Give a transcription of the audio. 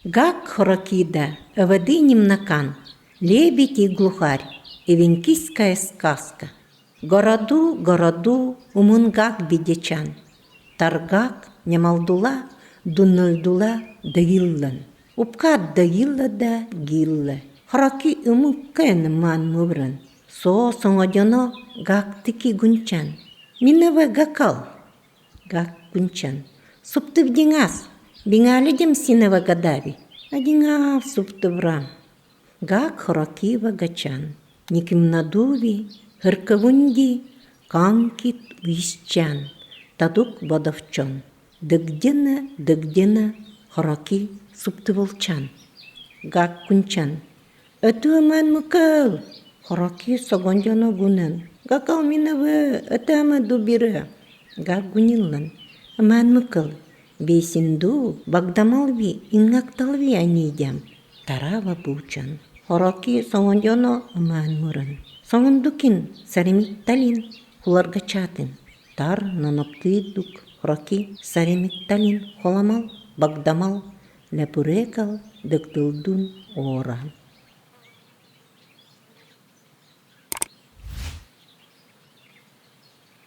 Гак хорокида, авадыним накан, лебедь и глухарь, эвенкийская сказка. Городу, умунгак бидечан, таргак, нямалдула, дуннольдула, дагиллан. Упкат дагилла да гилла. Хороки умуккен ман мубран. Со соңодьоно гак тики гунчан. Миневе гакал. Гак гунчан. Суптывдиңас. Биңалидим синева гадави. Адиңав суптыврам. Гак хорокива гачан. Никим надуви, хыркавунди, канкит висчан. Тадук бодовчон. Дыгдена, хороки суптывылчан. Гак кунчан. Өтуаман мукал. Хороки согондьоно гунан. Гакал минавы, өтама дубиры. Гак гуниллан. Аман мукал. Бейсинду, багдамалви, ингакталви анидям. Тарава бучан. Хороки соңондьоно аман муран. Соңондукин, саремитталин, хуларгачатын. Тар наноптыдук, хороки саремитталин, холамал, багдамал, ляпурекал, дыктылдун оран.